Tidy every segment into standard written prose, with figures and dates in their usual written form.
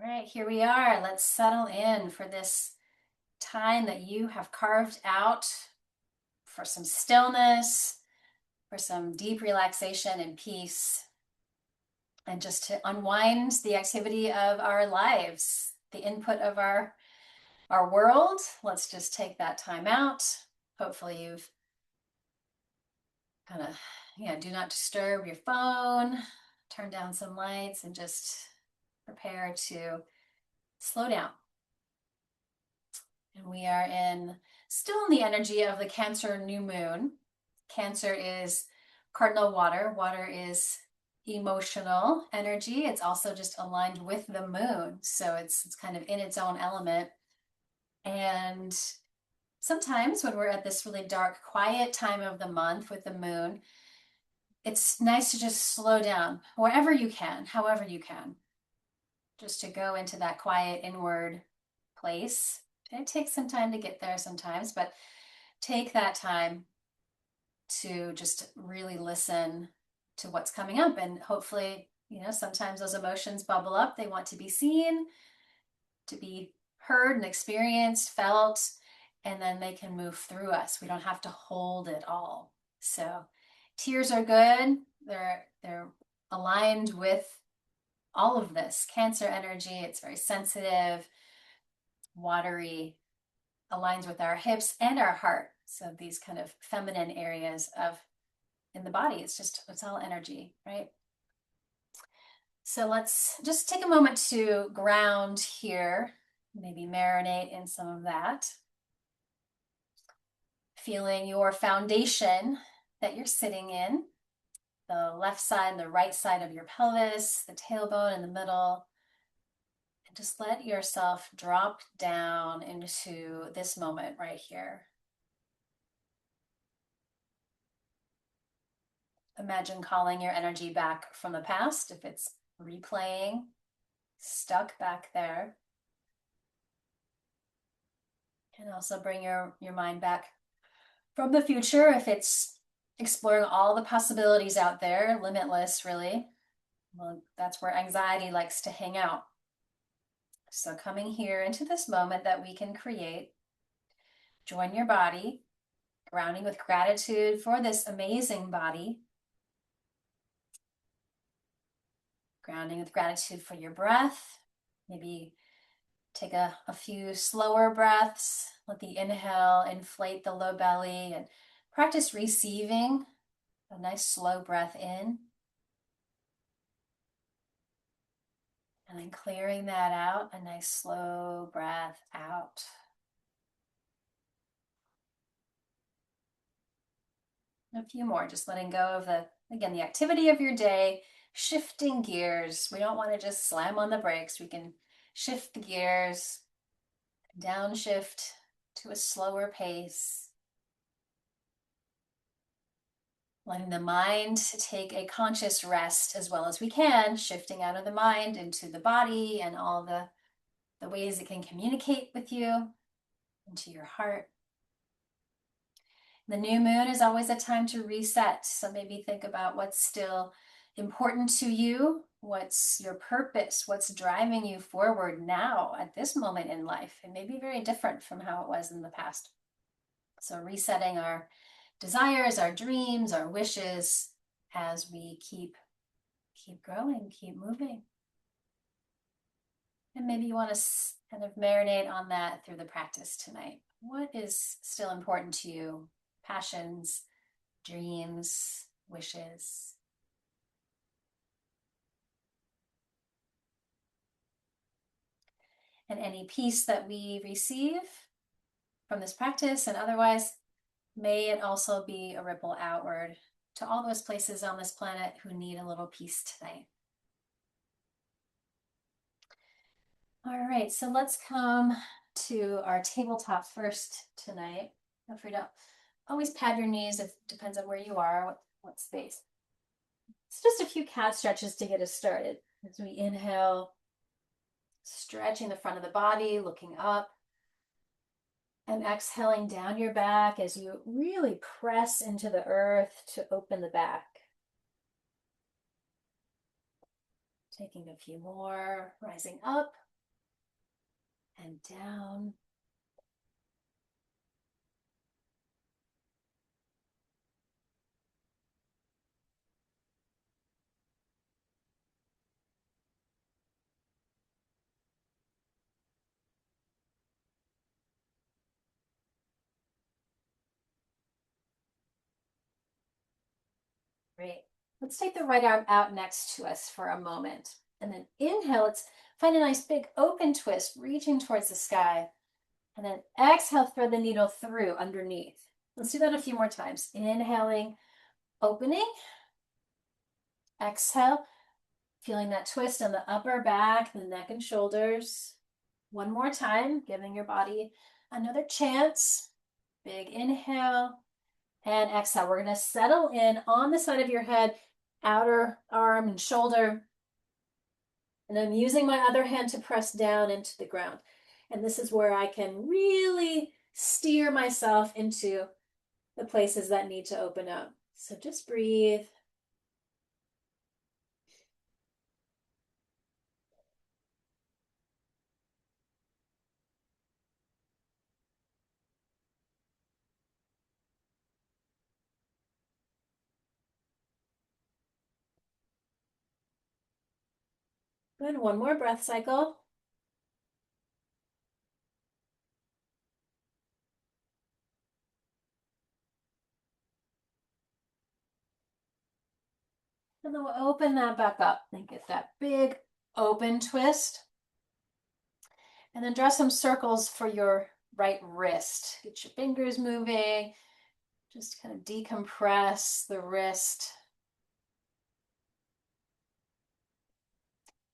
All right, here we are. Let's settle in for this time that you have carved out for some stillness, for some deep relaxation and peace, and just to unwind the activity of our lives, the input of our world. Let's just take that time out. Hopefully you've kind of, do not disturb your phone, turn down some lights, and just prepare to slow down. And we are still in the energy of the Cancer new moon. Cancer is cardinal water. Water is emotional energy. It's also just aligned with the moon. So it's kind of in its own element. And sometimes when we're at this really dark, quiet time of the month with the moon, it's nice to just slow down wherever you can, however you can, just to go into that quiet inward place. It takes some time to get there sometimes, but take that time to just really listen to what's coming up. And hopefully, sometimes those emotions bubble up. They want to be seen, to be heard and experienced, felt, and then they can move through us. We don't have to hold it all. So tears are good. They're aligned with all of this Cancer energy. It's very sensitive, watery, aligns with our hips and our heart. So these kind of feminine areas in the body, it's all energy, right? So let's just take a moment to ground here, maybe marinate in some of that. Feeling your foundation that you're sitting in, the left side and the right side of your pelvis, the tailbone in the middle. And just let yourself drop down into this moment right here. Imagine calling your energy back from the past, if it's replaying, stuck back there. And also bring your mind back from the future, if it's exploring all the possibilities out there, limitless, really. Well, that's where anxiety likes to hang out. So coming here into this moment that we can create, join your body, grounding with gratitude for this amazing body, grounding with gratitude for your breath. Maybe take a few slower breaths. Let the inhale inflate the low belly, and practice receiving a nice slow breath in. And then clearing that out, a nice slow breath out. A few more, just letting go of the activity of your day, shifting gears. We don't want to just slam on the brakes. We can shift the gears, downshift to a slower pace. Letting the mind take a conscious rest as well as we can, shifting out of the mind into the body and all the ways it can communicate with you, into your heart. The new moon is always a time to reset. So maybe think about what's still important to you. What's your purpose? What's driving you forward now at this moment in life? It may be very different from how it was in the past. So resetting our desires, our dreams, our wishes as we keep growing, keep moving. And maybe you want to kind of marinate on that through the practice tonight. What is still important to you? Passions, dreams, wishes. And any peace that we receive from this practice and otherwise, may it also be a ripple outward to all those places on this planet who need a little peace tonight. All right, so let's come to our tabletop first tonight. Feel free to always pad your knees. It depends on where you are, what space. It's just a few cat stretches to get us started. As we inhale, stretching the front of the body, looking up. And exhaling down your back as you really press into the earth to open the back. Taking a few more, rising up, and down. Great. Let's take the right arm out next to us for a moment. And then inhale, let's find a nice big open twist, reaching towards the sky. And then exhale, thread the needle through underneath. Let's do that a few more times. Inhaling, opening. Exhale, feeling that twist on the upper back, the neck and shoulders. One more time, giving your body another chance. Big inhale and exhale. We're going to settle in on the side of your head, outer arm and shoulder. And I'm using my other hand to press down into the ground. And this is where I can really steer myself into the places that need to open up. So just breathe. Good. One more breath cycle. And then we'll open that back up and get that big open twist. And then draw some circles for your right wrist. Get your fingers moving. Just kind of decompress the wrist.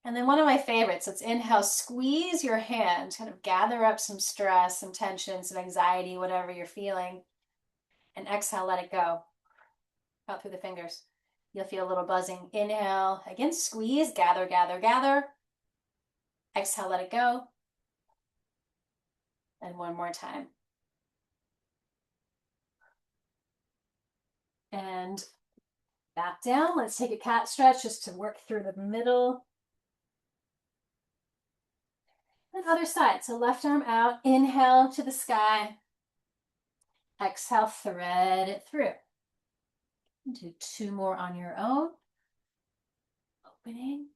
And then one of my favorites, let's inhale, squeeze your hand, kind of gather up some stress, some tension, some anxiety, whatever you're feeling. And exhale, let it go out through the fingers. You'll feel a little buzzing. Inhale, again, squeeze, gather, gather, gather. Exhale, let it go. And one more time. And back down. Let's take a cat stretch just to work through the middle. And other side. So left arm out. Inhale to the sky. Exhale, thread it through. Do two more on your own. Opening.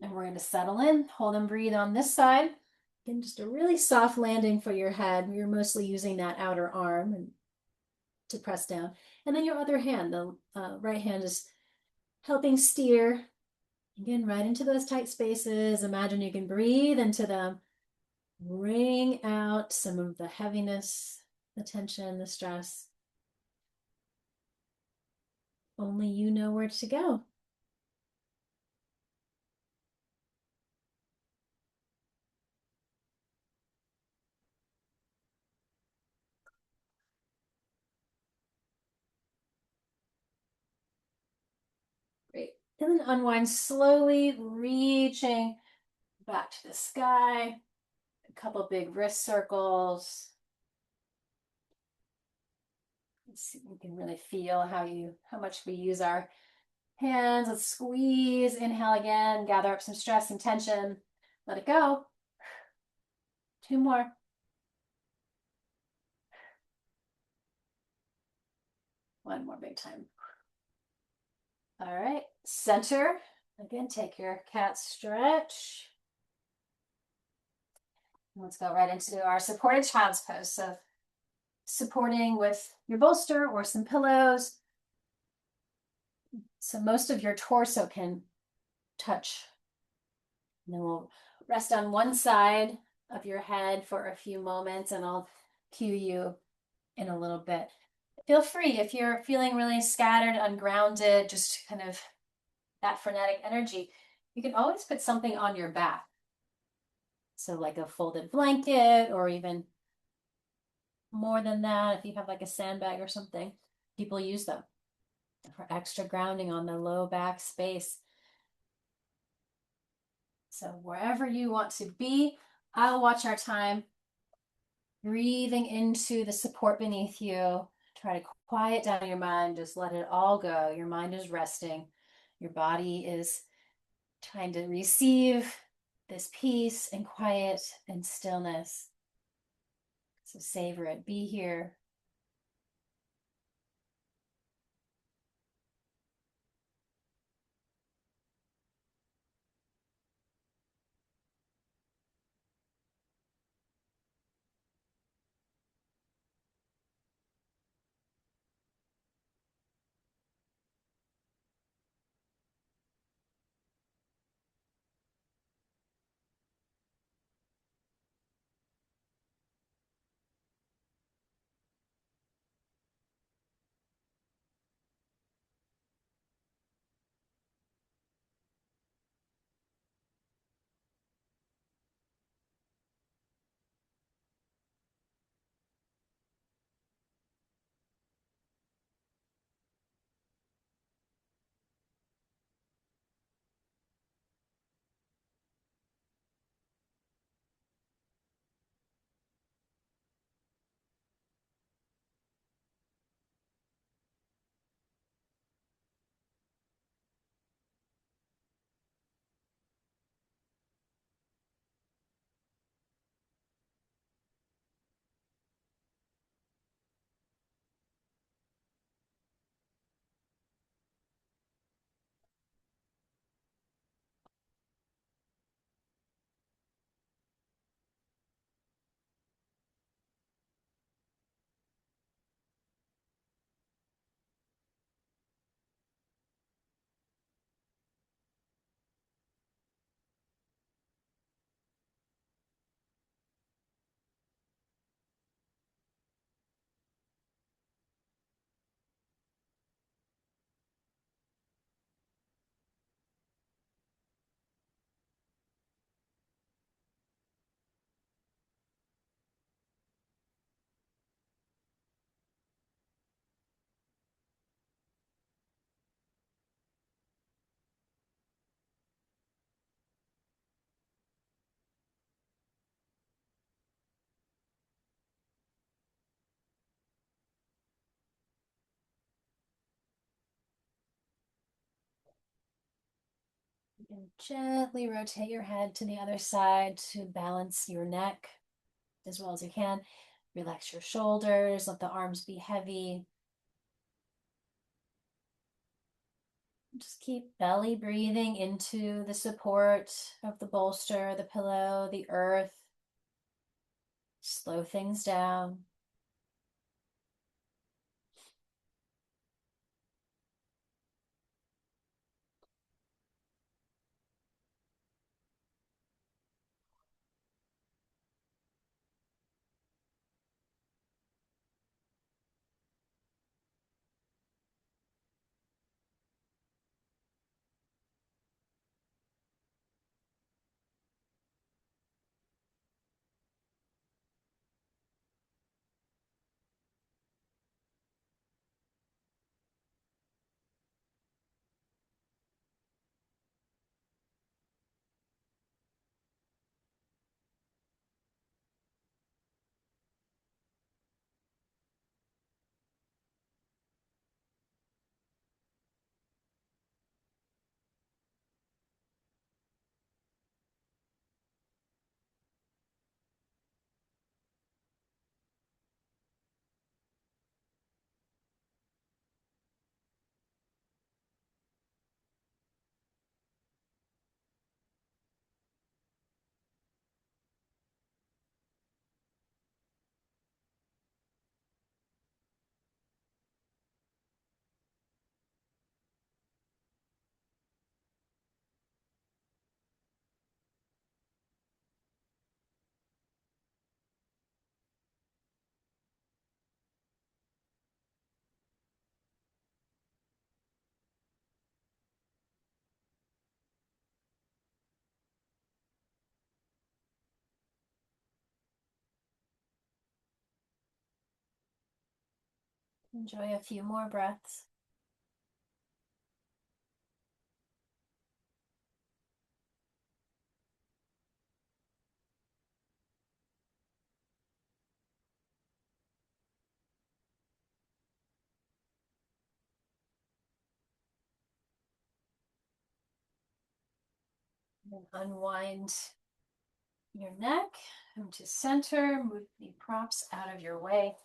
And we're going to settle in, hold and breathe on this side. Again, just a really soft landing for your head. You're mostly using that outer arm and to press down. And then your other hand, the right hand is helping steer. Again, right into those tight spaces. Imagine you can breathe into them. Bring out some of the heaviness, the tension, the stress. Only you know where to go. Great. And then unwind slowly, reaching back to the sky. A couple big wrist circles. Let's see, you can really feel how much we use our hands. Let's squeeze, inhale again, gather up some stress and tension. Let it go. Two more. One more big time. All right, center. Again, take your cat stretch. Let's go right into our supported child's pose. So supporting with your bolster or some pillows. So most of your torso can touch. And then we'll rest on one side of your head for a few moments, and I'll cue you in a little bit. Feel free if you're feeling really scattered, ungrounded, just kind of that frenetic energy, you can always put something on your back. So like a folded blanket, or even more than that, if you have like a sandbag or something, people use them for extra grounding on the low back space. So wherever you want to be, I'll watch our time, breathing into the support beneath you, try to quiet down your mind. Just let it all go. Your mind is resting. Your body is trying to receive this peace and quiet and stillness. So savor it. Be here. You can gently rotate your head to the other side to balance your neck as well as you can. Relax your shoulders, let the arms be heavy. Just keep belly breathing into the support of the bolster, the pillow, the earth. Slow things down. Enjoy a few more breaths. And unwind your neck, come to center, move the props out of your way.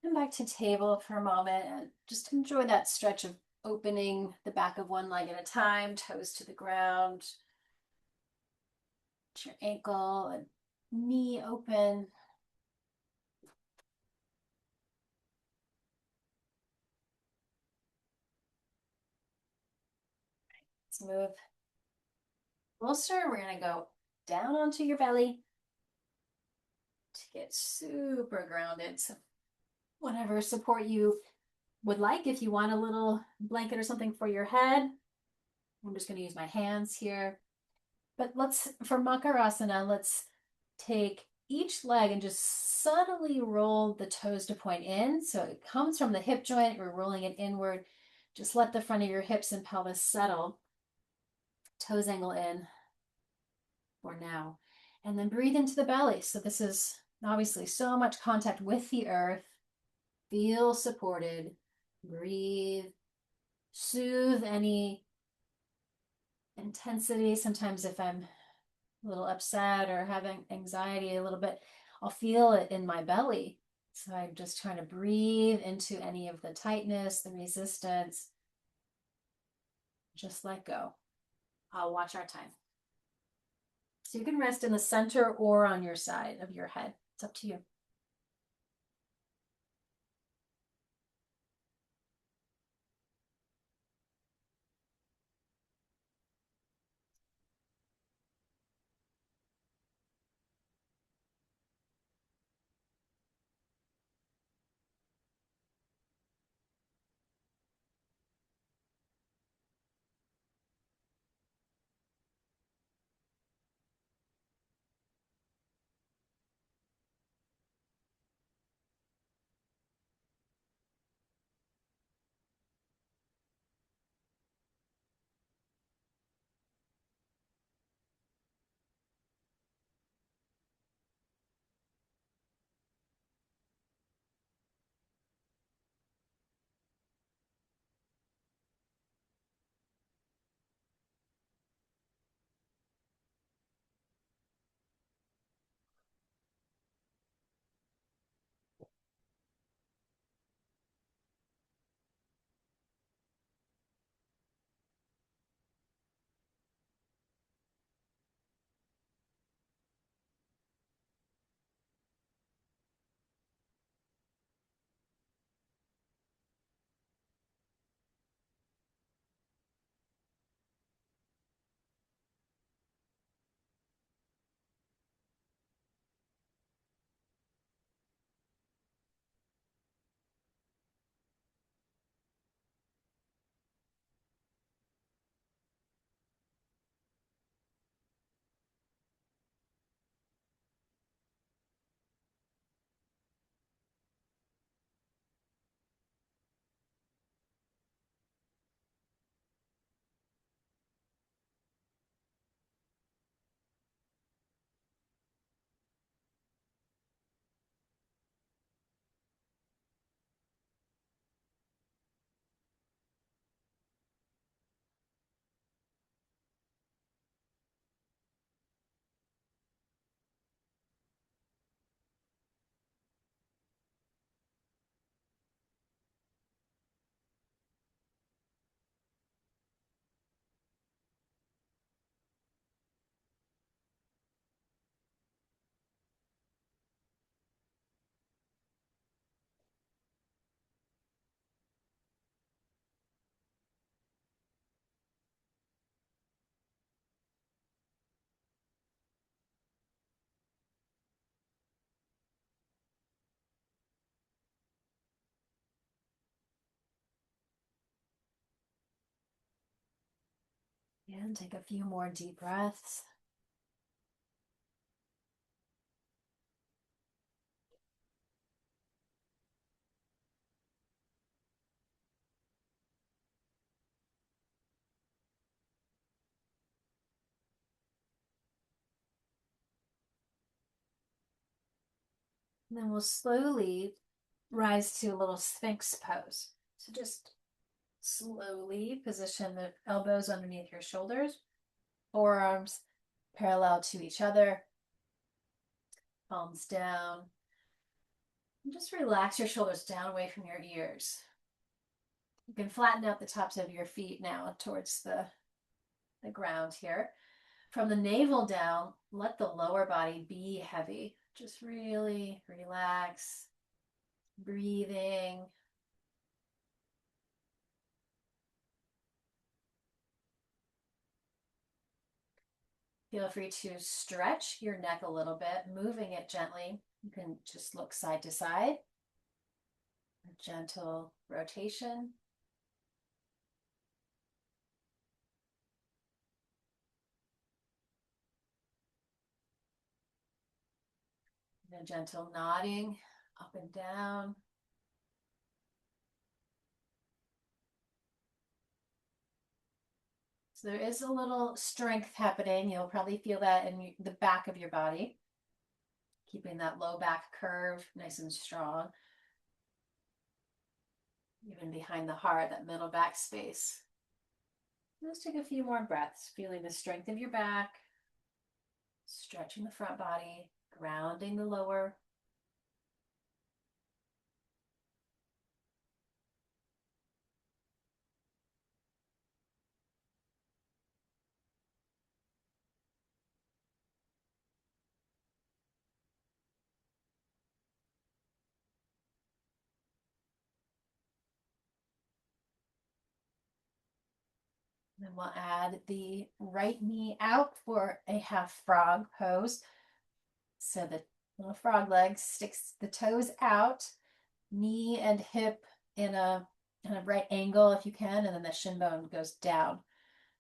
Come back to table for a moment and just enjoy that stretch of opening the back of one leg at a time, toes to the ground, your ankle and knee open. Let's move closer. We're going to go down onto your belly to get super grounded. So whatever support you would like, if you want a little blanket or something for your head, I'm just going to use my hands here. But for Makarasana, let's take each leg and just subtly roll the toes to point in. So it comes from the hip joint, we're rolling it inward. Just let the front of your hips and pelvis settle. Toes angle in for now. And then breathe into the belly. So this is obviously so much contact with the earth. Feel supported. Breathe. Soothe any intensity. Sometimes if I'm a little upset or having anxiety a little bit, I'll feel it in my belly. So I'm just trying to breathe into any of the tightness, the resistance. Just let go. I'll watch our time. So you can rest in the center or on your side of your head. It's up to you. And take a few more deep breaths. And then we'll slowly rise to a little Sphinx pose. So just slowly position the elbows underneath your shoulders. forearms parallel to each other, palms down. And just relax your shoulders down away from your ears. You can flatten out the tops of your feet now towards the ground here. From the navel down, let the lower body be heavy. Just really relax, breathing. Feel free to stretch your neck a little bit, moving it gently. You can just look side to side. A gentle rotation. And a gentle nodding up and down. So there is a little strength happening. You'll probably feel that in the back of your body, keeping that low back curve nice and strong. Even behind the heart, that middle back space. Let's take a few more breaths, feeling the strength of your back, stretching the front body, grounding the lower. Then we'll add the right knee out for a half frog pose. So the little frog leg sticks the toes out, knee and hip in a kind of right angle if you can, and then the shin bone goes down.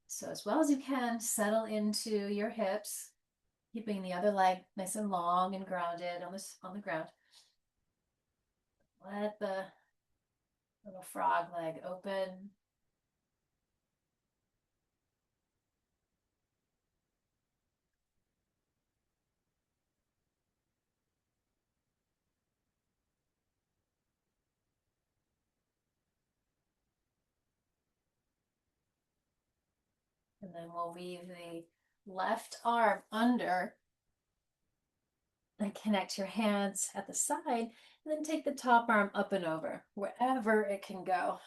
So as well as you can, settle into your hips, keeping the other leg nice and long and grounded on the ground. Let the little frog leg open. And then we'll weave the left arm under and connect your hands at the side, and then take the top arm up and over, wherever it can go.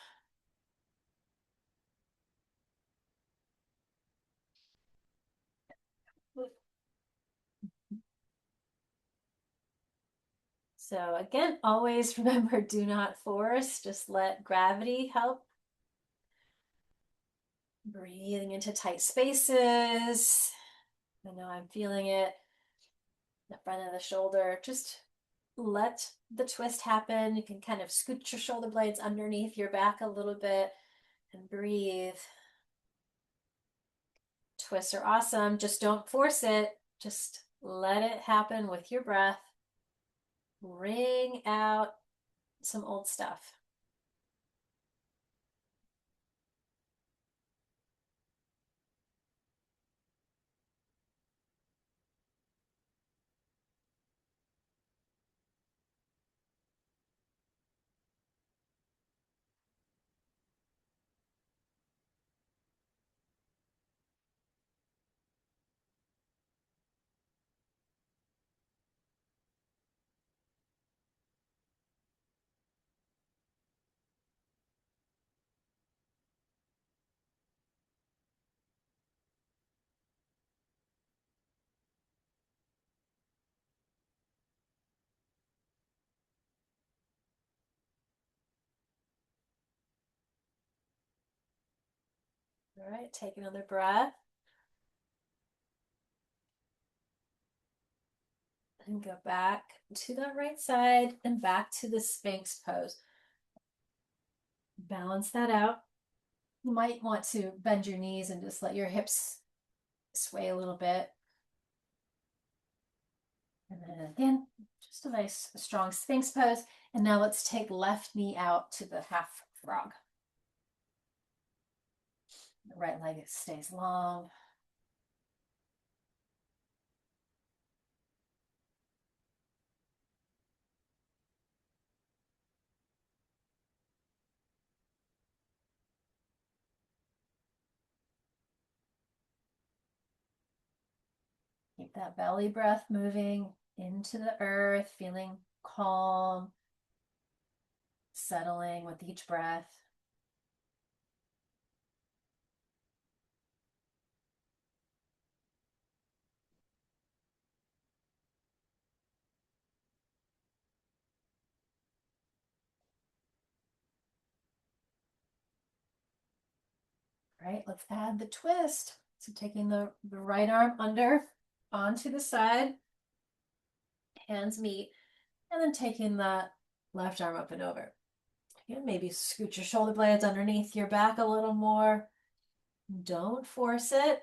So again, always remember, do not force, just let gravity help. Breathing into tight spaces. I know I'm feeling it. The front of the shoulder, just let the twist happen. You can kind of scoot your shoulder blades underneath your back a little bit and breathe. Twists are awesome. Just don't force it. Just let it happen with your breath. Wring out some old stuff. All right, take another breath. And go back to that right side and back to the Sphinx pose. Balance that out. You might want to bend your knees and just let your hips sway a little bit. And then again, just a nice strong Sphinx pose. And now let's take left knee out to the half frog. The right leg stays long. that belly breath moving into the earth, feeling calm, settling with each breath. Right, let's add the twist. So taking the right arm under onto the side, hands meet, and then taking that left arm up and over. And maybe scoot your shoulder blades underneath your back a little more. Don't force it.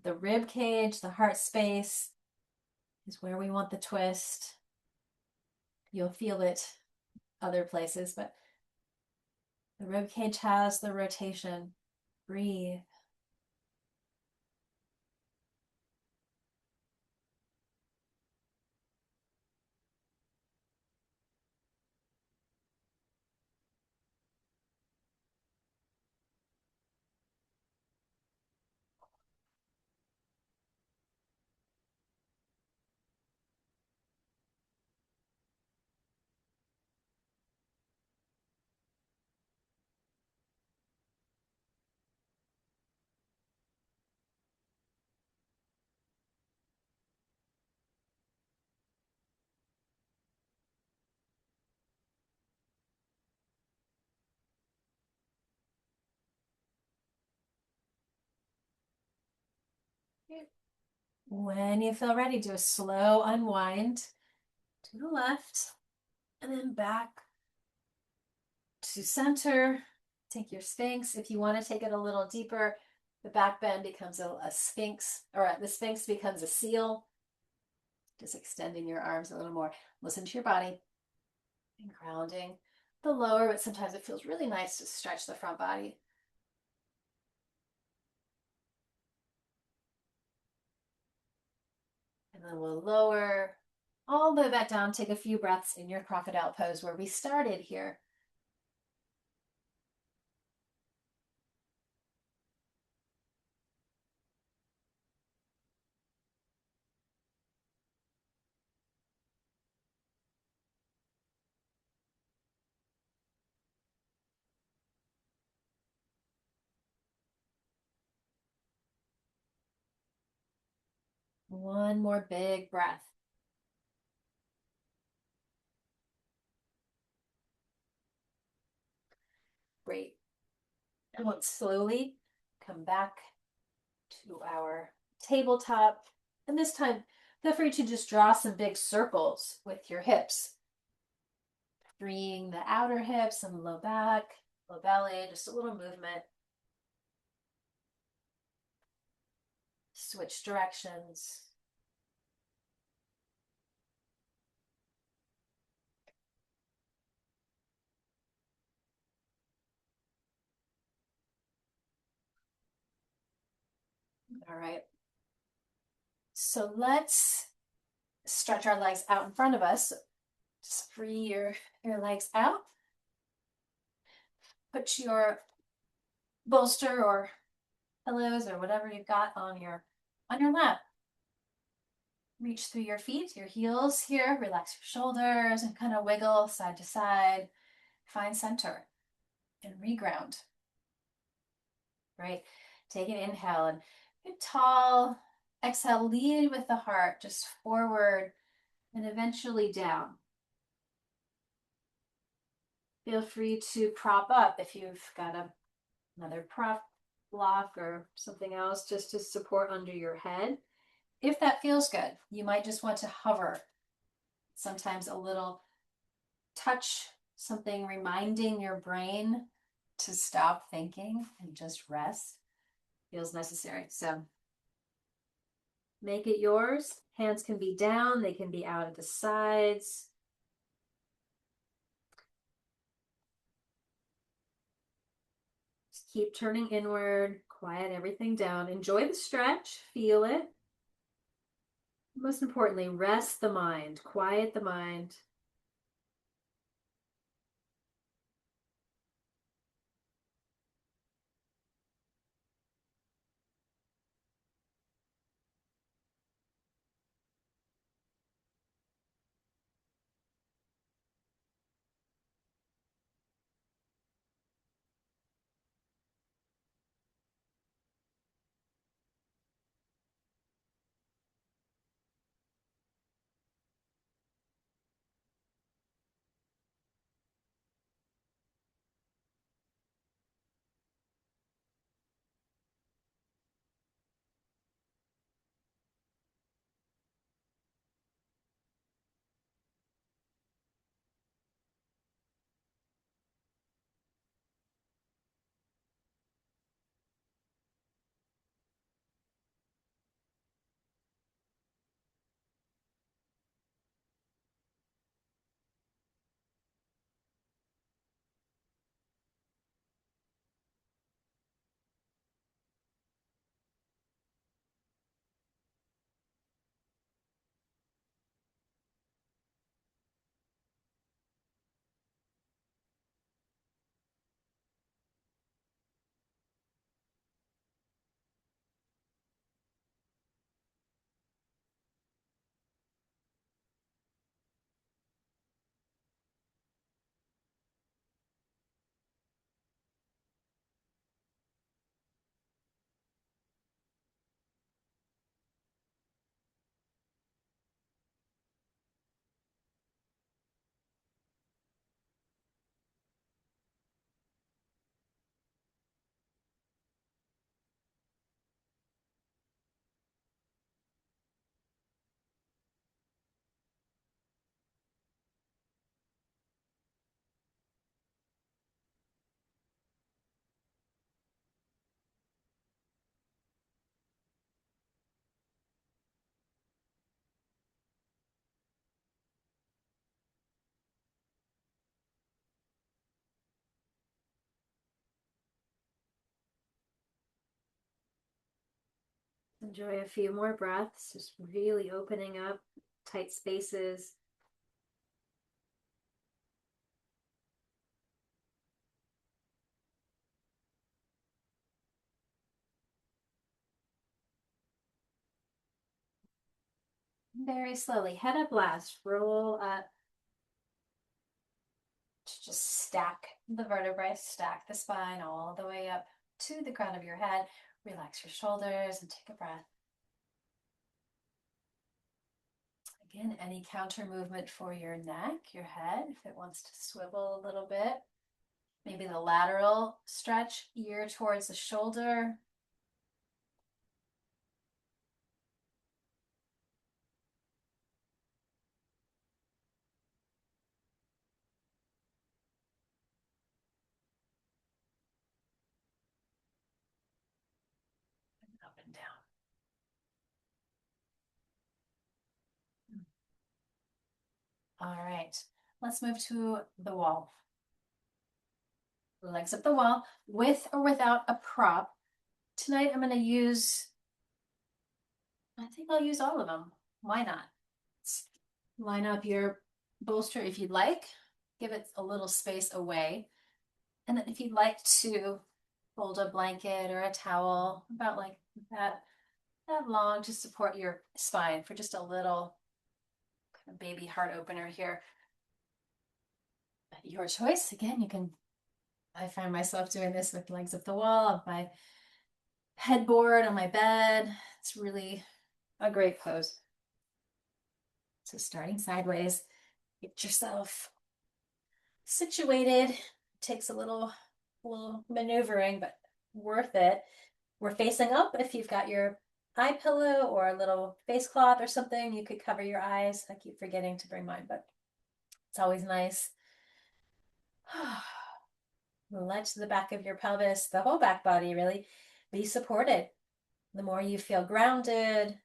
The rib cage, the heart space is where we want the twist. You'll feel it other places, but the rib cage has the rotation. Breathe. When you feel ready, do a slow unwind to the left and then back to center. Take your sphinx. If you want to take it a little deeper, the back bend becomes a sphinx, or the sphinx becomes a seal. Just extending your arms a little more. Listen to your body and grounding the lower, but sometimes it feels really nice to stretch the front body. And then we'll lower all the way back down. Take a few breaths in your crocodile pose where we started here. One more big breath. Great. And we'll slowly come back to our tabletop. And this time, feel free to just draw some big circles with your hips. Freeing the outer hips and the low back, low belly, just a little movement. Switch directions. All right. So let's stretch our legs out in front of us. Just free your legs out. Put your bolster or pillows or whatever you've got on your lap. Reach through your feet, your heels here. Relax your shoulders and kind of wiggle side to side. Find center and reground. Right? Take an inhale and get tall. Exhale, lead with the heart, just forward and eventually down. Feel free to prop up if you've got another prop block or something else just to support under your head. If that feels good, you might just want to hover. Sometimes a little touch, something reminding your brain to stop thinking and just rest feels necessary. So make it yours. Hands can be down, they can be out at the sides. Just keep turning inward, quiet everything down. Enjoy the stretch, feel it. Most importantly, rest the mind, quiet the mind. Enjoy a few more breaths, just really opening up tight spaces. Very slowly, head up last, roll up to just stack the vertebrae, stack the spine all the way up to the crown of your head. Relax your shoulders and take a breath. Again, any counter movement for your neck, your head, if it wants to swivel a little bit. Maybe the lateral stretch, ear towards the shoulder. Up and down. All right, let's move to the wall. Legs up the wall, with or without a prop. Tonight I'm going to use, I think I'll use all of them. Why not? Line up your bolster if you'd like. Give it a little space away. And then if you'd like to fold a blanket or a towel about like that long to support your spine for just a little kind of baby heart opener here. Your choice. Again, you can, I find myself doing this with legs up the wall of my headboard on my bed. It's really a great pose. So starting sideways, get yourself situated. Takes a little maneuvering, but worth it. We're facing up. If you've got your eye pillow or a little face cloth or something, you could cover your eyes. I keep forgetting to bring mine, but it's always nice. Let the back of your pelvis, the whole back body really be supported. The more you feel grounded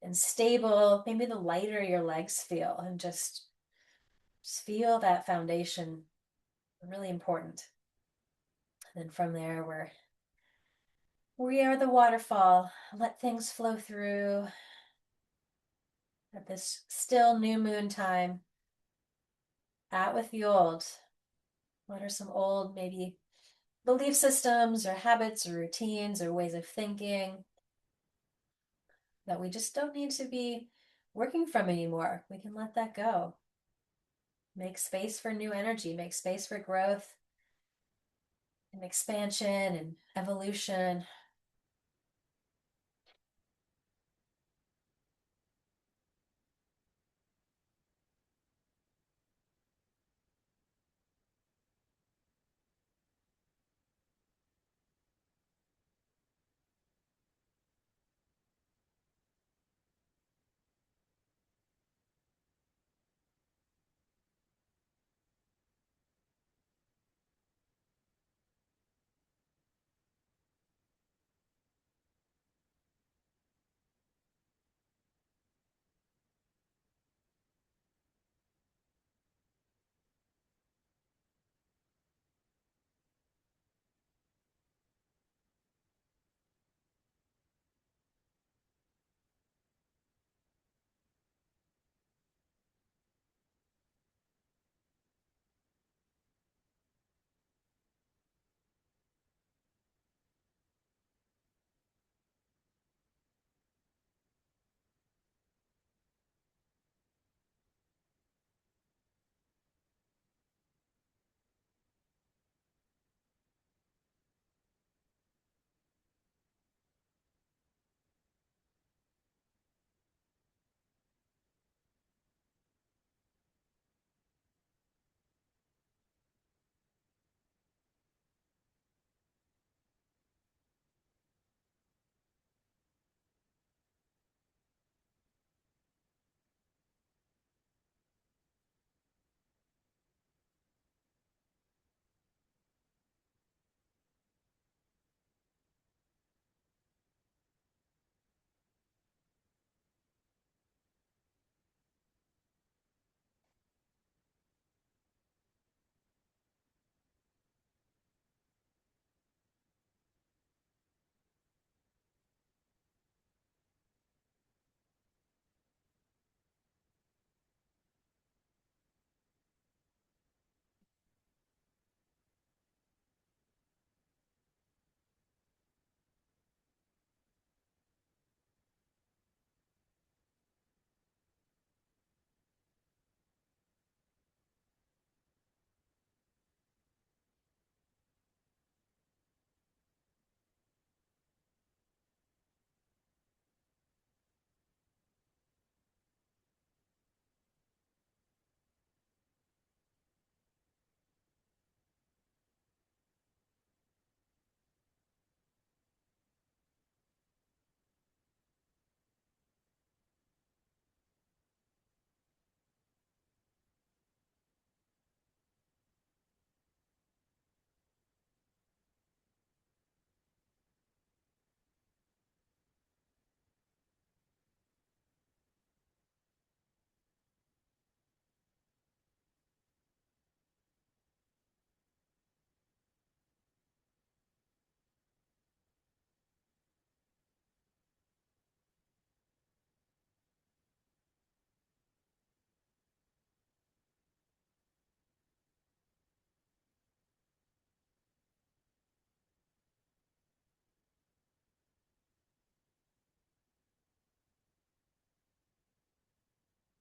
and stable, maybe the lighter your legs feel, and just feel that foundation. Really important. And then from there, we are the waterfall. Let things flow through at this still new moon time. Out with the old. What are some old, maybe belief systems or habits or routines or ways of thinking that we just don't need to be working from anymore? We can let that go. Make space for new energy, make space for growth and expansion and evolution.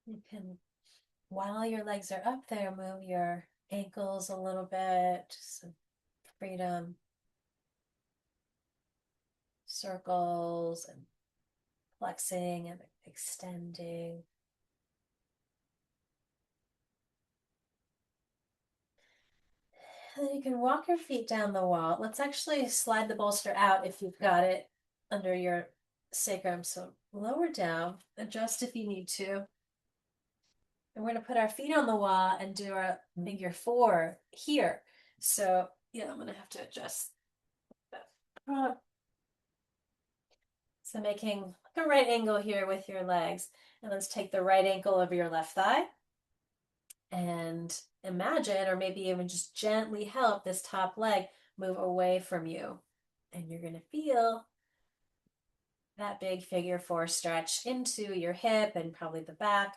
You can, while your legs are up there, move your ankles a little bit, some freedom, circles and flexing and extending. And then you can walk your feet down the wall. Let's actually slide the bolster out if you've got it under your sacrum. So lower down, adjust if you need to. And we're going to put our feet on the wall and do our figure four here. So yeah, I'm going to have to adjust that. So making a right angle here with your legs. And let's take the right ankle over your left thigh. And imagine, or maybe even just gently help this top leg move away from you. And you're going to feel that big figure four stretch into your hip and probably the back.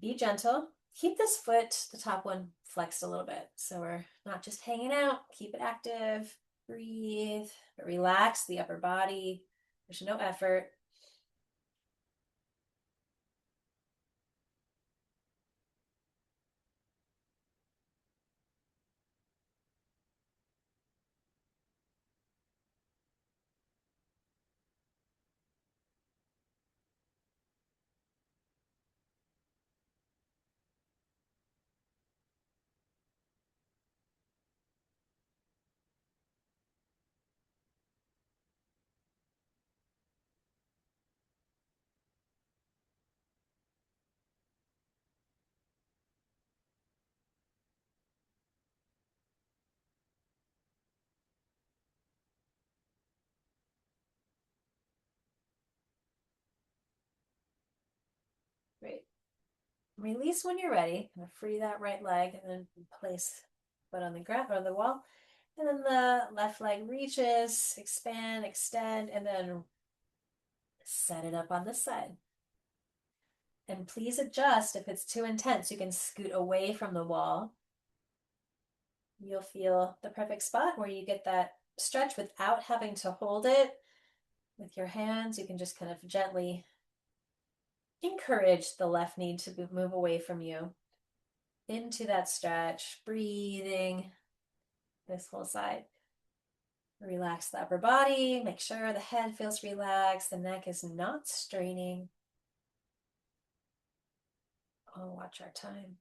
Be gentle. Keep this foot, the top one, flexed a little bit. So we're not just hanging out. Keep it active. Breathe, but relax the upper body. There's no effort. Great. Release when you're ready. Free that right leg and then place foot on the ground or the wall. And then the left leg reaches, expand, extend, and then set it up on this side. And please adjust if it's too intense. You can scoot away from the wall. You'll feel the perfect spot where you get that stretch without having to hold it with your hands. You can just kind of gently encourage the left knee to move away from you into that stretch, breathing this whole side. Relax the upper body, make sure the head feels relaxed, the neck is not straining. Oh, watch our time.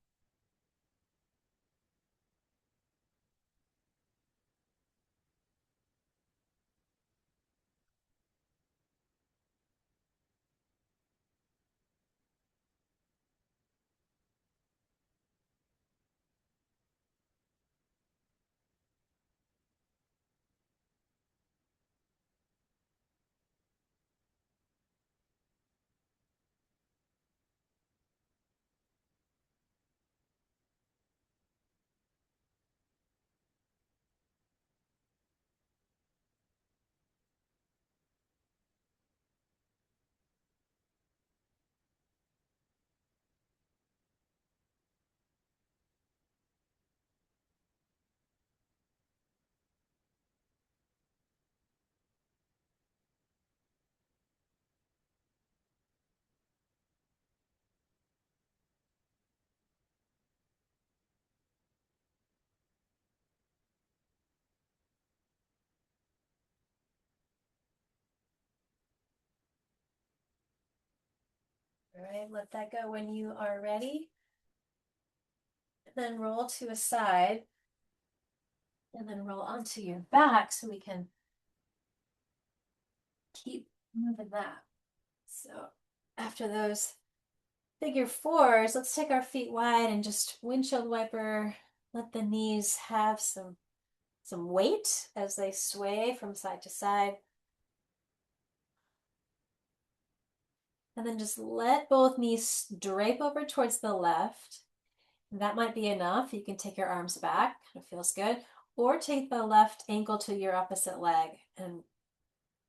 All right, let that go when you are ready. And then roll to a side. And then roll onto your back so we can keep moving that. So after those figure fours, let's take our feet wide and just windshield wiper. Let the knees have some weight as they sway from side to side. And then just let both knees drape over towards the left. That might be enough. You can take your arms back, kind of feels good. Or take the left ankle to your opposite leg and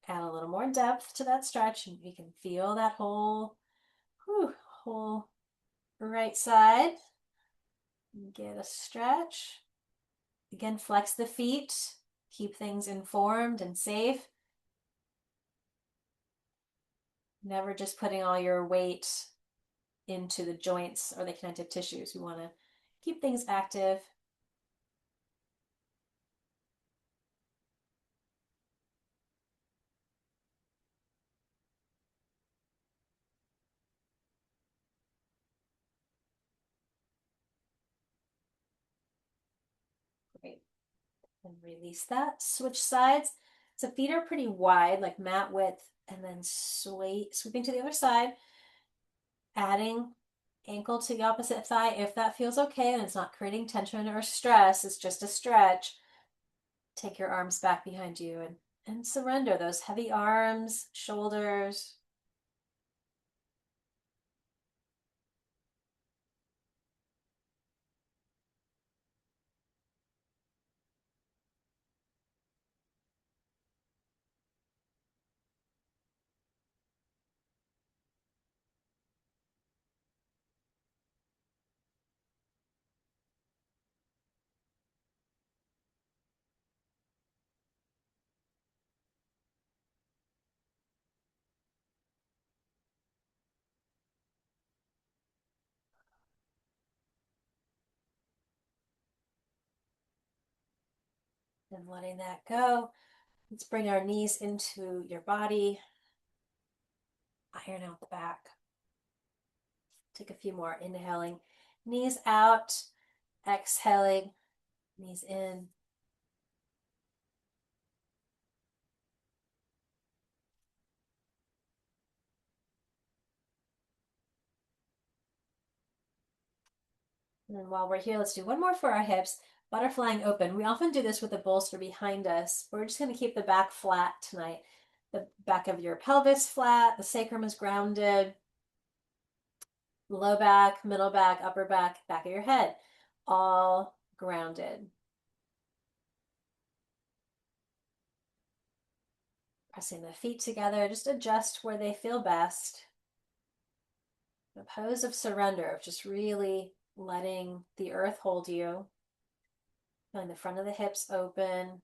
add a little more depth to that stretch. And you can feel that whole right side. Get a stretch. Again, flex the feet. Keep things informed and safe. Never just putting all your weight into the joints or the connective tissues. We want to keep things active. Great. And release that. Switch sides. So feet are pretty wide, like mat width, and then sweeping to the other side, adding ankle to the opposite thigh if that feels okay and it's not creating tension or stress. It's just a stretch. Take your arms back behind you and surrender those heavy arms, shoulders. And letting that go. Let's bring our knees into your body. Iron out the back. Take a few more. Inhaling, knees out. Exhaling, knees in. And while we're here, let's do one more for our hips. Butterflying open. We often do this with a bolster behind us. We're just going to keep the back flat tonight. The back of your pelvis flat. The sacrum is grounded. Low back, middle back, upper back, back of your head. All grounded. Pressing the feet together. Just adjust where they feel best. A pose of surrender, of just really letting the earth hold you. Feeling the front of the hips open.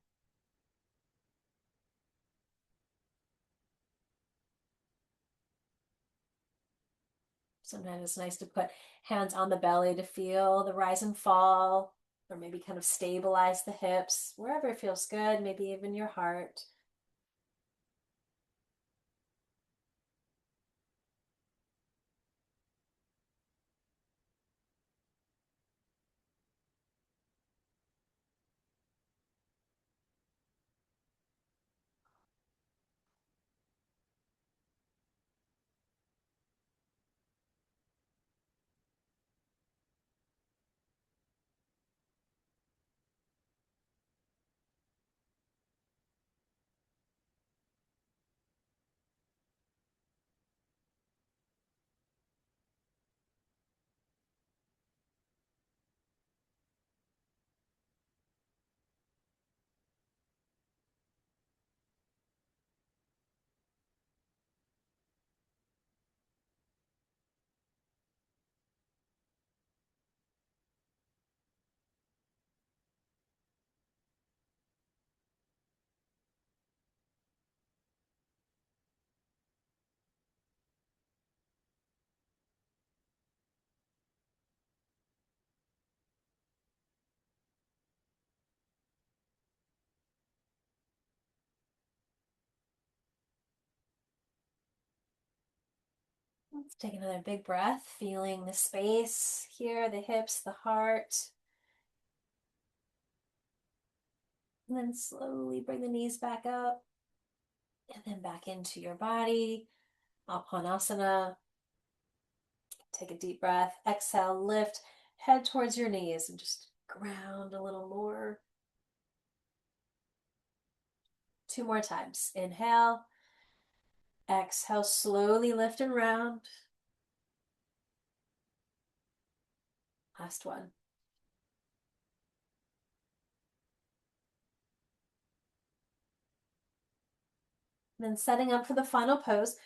Sometimes it's nice to put hands on the belly to feel the rise and fall, or maybe kind of stabilize the hips, wherever it feels good, maybe even your heart. Let's take another big breath, feeling the space here, the hips, the heart. And then slowly bring the knees back up and then back into your body. Apanasana. Take a deep breath. Exhale, lift, head towards your knees and just ground a little more. 2 more times. Inhale. Exhale, slowly lift and round. Last one. Then setting up for the final pose.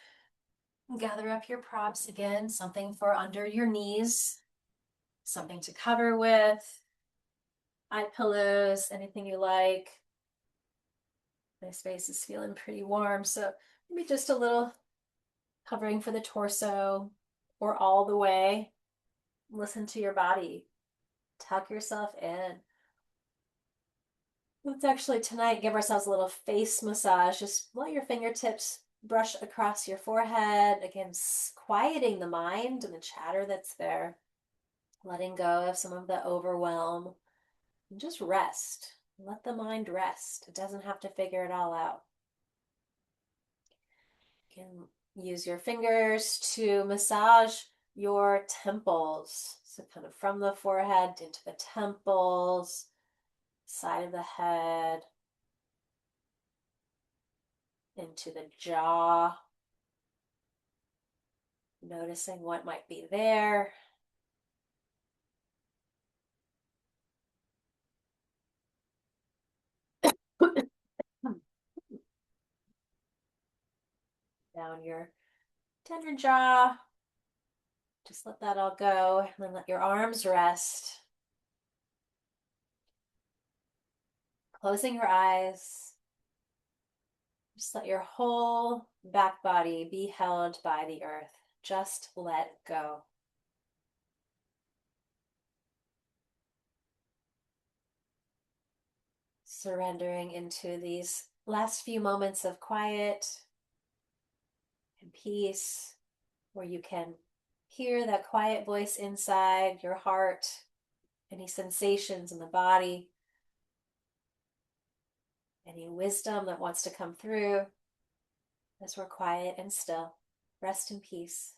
Gather up your props again, something for under your knees, something to cover with, eye pillows, anything you like. My space is feeling pretty warm, so maybe just a little covering for the torso. or all the way. Listen to your body. Tuck yourself in. Let's actually tonight give ourselves a little face massage. Just let your fingertips brush across your forehead. Again, quieting the mind and the chatter that's there. Letting go of some of the overwhelm. And just rest. Let the mind rest. It doesn't have to figure it all out. You can use your fingers to massage your temples. So kind of from the forehead into the temples, side of the head, into the jaw. Noticing what might be there. Down your tender jaw. Just let that all go and then let your arms rest. Closing your eyes. Just let your whole back body be held by the earth. Just let go. Surrendering into these last few moments of quiet and peace, where you can hear that quiet voice inside your heart, any sensations in the body, any wisdom that wants to come through as we're quiet and still. Rest in peace.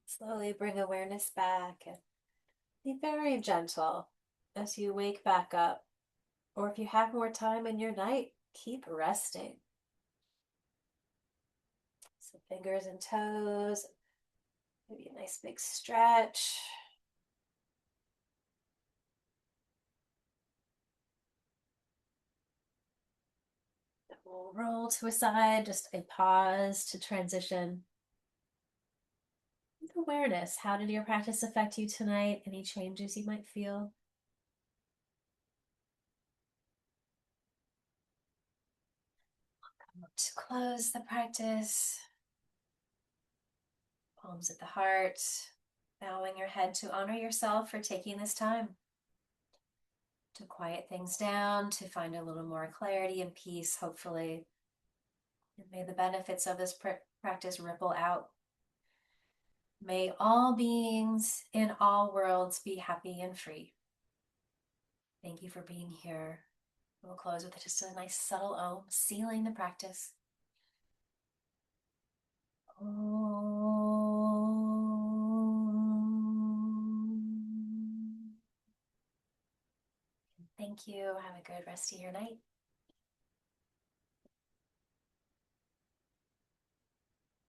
Slowly bring awareness back and be very gentle as you wake back up. Or if you have more time in your night, keep resting. So fingers and toes, maybe a nice big stretch. We'll roll to a side, just a pause to transition. With awareness, how did your practice affect you tonight? Any changes you might feel? To close the practice, palms at the heart, bowing your head to honor yourself for taking this time to quiet things down, to find a little more clarity and peace, hopefully. And may the benefits of this practice ripple out. May all beings in all worlds be happy and free. Thank you for being here. We'll close with just a nice subtle om, sealing the practice. Thank you. Have a good rest of your night.